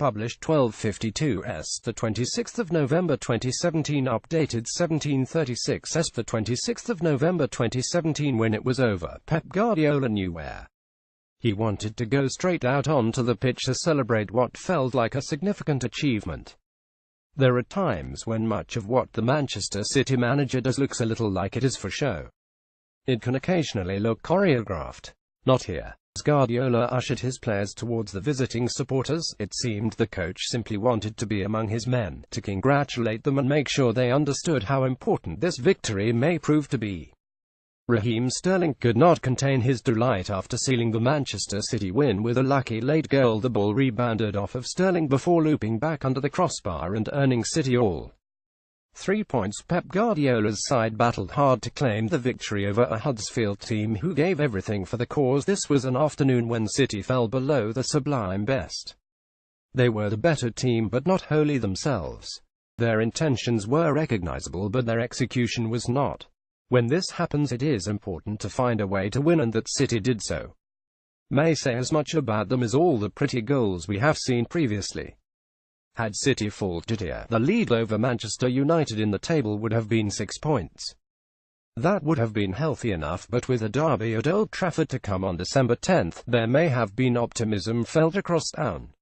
published 12:52s, the 26th of November 2017, updated 17:36s, the 26th of November 2017. When it was over, Pep Guardiola knew where he wanted to go: straight out onto the pitch to celebrate what felt like a significant achievement. There are times when much of what the Manchester City manager does looks a little like it is for show. It can occasionally look choreographed. Not here. As Guardiola ushered his players towards the visiting supporters, it seemed the coach simply wanted to be among his men, to congratulate them and make sure they understood how important this victory may prove to be. Raheem Sterling could not contain his delight after sealing the Manchester City win with a lucky late goal. The ball rebounded off of Sterling before looping back under the crossbar and earning City all 3 points. Pep Guardiola's side battled hard to claim the victory over a Huddersfield team who gave everything for the cause. This was an afternoon when City fell below the sublime best. They were the better team but not wholly themselves. Their intentions were recognizable but their execution was not. When this happens, it is important to find a way to win, and that City did so. May say as much about them as all the pretty goals we have seen previously. Had City faltered here, the lead over Manchester United in the table would have been 6 points. That would have been healthy enough, but with a derby at Old Trafford to come on December 10th, there may have been optimism felt across town.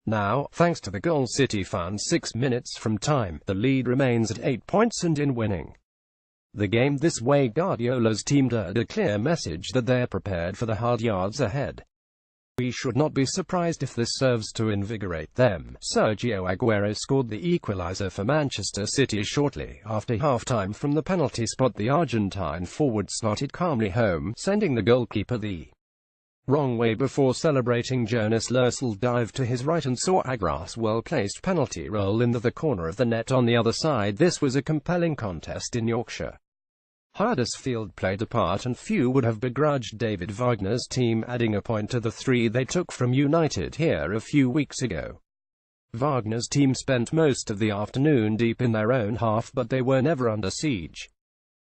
Now, thanks to the goal City found 6 minutes from time, the lead remains at 8 points, and in winning the game this way, Guardiola's team did a clear message that they're prepared for the hard yards ahead. We should not be surprised if this serves to invigorate them. Sergio Aguero scored the equalizer for Manchester City shortly after half-time from the penalty spot. The Argentine forward slotted calmly home, sending the goalkeeper the wrong way before celebrating. Jonas Lössl dived to his right and saw Aguero's well-placed penalty roll into the corner of the net on the other side. This was a compelling contest in Yorkshire. Huddersfield played a part, and few would have begrudged David Wagner's team adding a point to the 3 they took from United here a few weeks ago. Wagner's team spent most of the afternoon deep in their own half, but they were never under siege.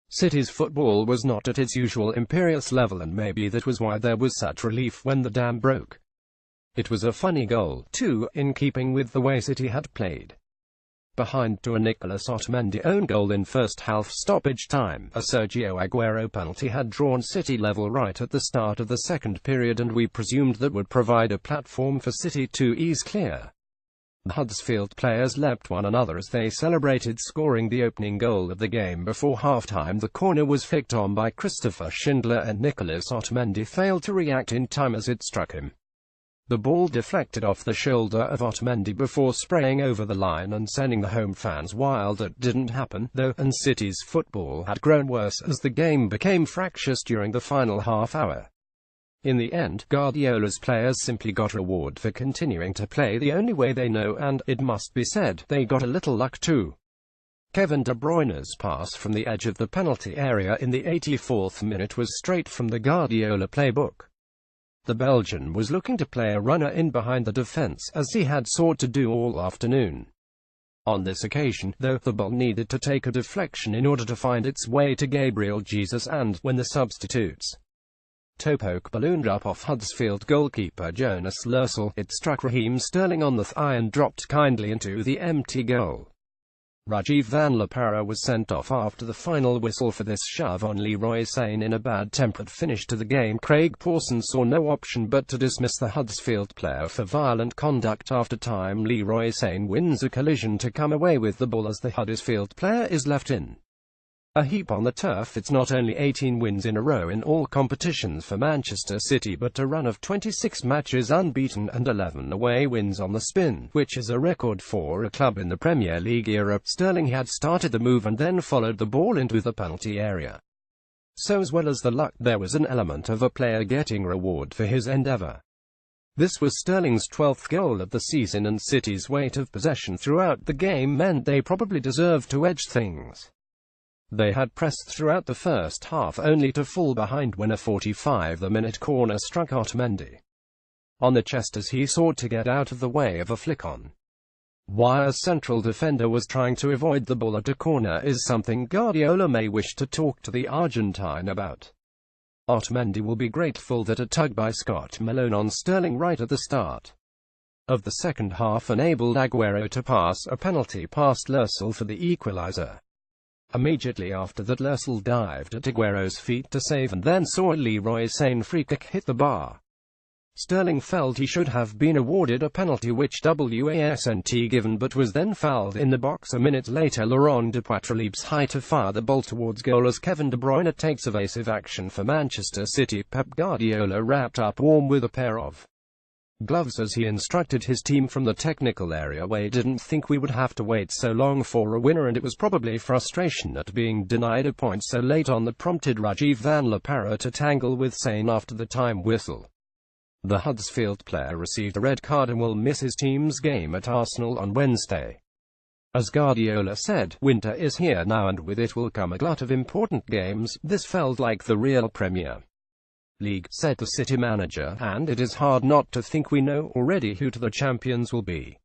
City's football was not at its usual imperious level, and maybe that was why there was such relief when the dam broke. It was a funny goal, too, in keeping with the way City had played. Behind to a Nicolas Otamendi own goal in first half stoppage time, a Sergio Aguero penalty had drawn City level right at the start of the second period, and we presumed that would provide a platform for City to ease clear. The Huddersfield players leapt one another as they celebrated scoring the opening goal of the game before half-time. The corner was flicked on by Christopher Schindler, and Nicolas Otamendi failed to react in time as it struck him. The ball deflected off the shoulder of Otamendi before spraying over the line and sending the home fans wild. That didn't happen, though, and City's football had grown worse as the game became fractious during the final half hour. In the end, Guardiola's players simply got reward for continuing to play the only way they know, and, it must be said, they got a little luck too. Kevin De Bruyne's pass from the edge of the penalty area in the 84th minute was straight from the Guardiola playbook. The Belgian was looking to play a runner in behind the defense, as he had sought to do all afternoon. On this occasion, though, the ball needed to take a deflection in order to find its way to Gabriel Jesus, and, when the substitutes toe poke ballooned up off Huddersfield goalkeeper Jonas Lössl, it struck Raheem Sterling on the thigh and dropped kindly into the empty goal. Rajiv Van La Parra was sent off after the final whistle for this shove on Leroy Sane. In a bad-tempered finish to the game, Craig Pawson saw no option but to dismiss the Huddersfield player for violent conduct. After time, Leroy Sane wins a collision to come away with the ball as the Huddersfield player is left in a heap on the turf. It's not only 18 wins in a row in all competitions for Manchester City, but a run of 26 matches unbeaten and 11 away wins on the spin, which is a record for a club in the Premier League era. Sterling had started the move and then followed the ball into the penalty area. So, as well as the luck, there was an element of a player getting reward for his endeavour. This was Sterling's 12th goal of the season, and City's weight of possession throughout the game meant they probably deserved to edge things. They had pressed throughout the first half, only to fall behind when a 45-minute corner struck Otamendi on the chest as he sought to get out of the way of a flick-on. Why a central defender was trying to avoid the ball at a corner is something Guardiola may wish to talk to the Argentine about. Otamendi will be grateful that a tug by Scott Malone on Sterling right at the start of the second half enabled Aguero to pass a penalty past Lersil for the equaliser. Immediately after that, Lersil dived at Aguero's feet to save and then saw a Leroy Sane free kick hit the bar. Sterling felt he should have been awarded a penalty which wasn't given, but was then fouled in the box. A minute later, Laurent Depoitre leaps high to fire the ball towards goal as Kevin De Bruyne takes evasive action for Manchester City. Pep Guardiola wrapped up warm with a pair of gloves as he instructed his team from the technical area. "We didn't think we would have to wait so long for a winner, and it was probably frustration at being denied a point so late on that prompted Rajiv Van La Parra to tangle with Sane after the time whistle." The Huddersfield player received a red card and will miss his team's game at Arsenal on Wednesday. As Guardiola said, "Winter is here now and with it will come a glut of important games. This felt like the real Premier League," said the City manager, "and it is hard not to think we know already who the champions will be."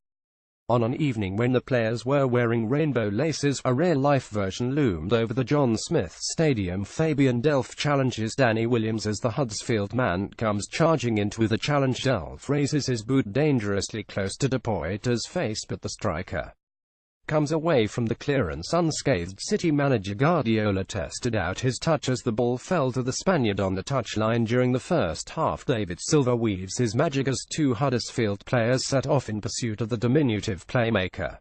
On an evening when the players were wearing rainbow laces, a real-life version loomed over the John Smith Stadium. Fabian Delph challenges Danny Williams as the Huddersfield man comes charging into the challenge. Delph raises his boot dangerously close to Depoitre's face, but the striker comes away from the clearance unscathed. City manager Guardiola tested out his touch as the ball fell to the Spaniard on the touchline during the first half. David Silva weaves his magic as two Huddersfield players set off in pursuit of the diminutive playmaker.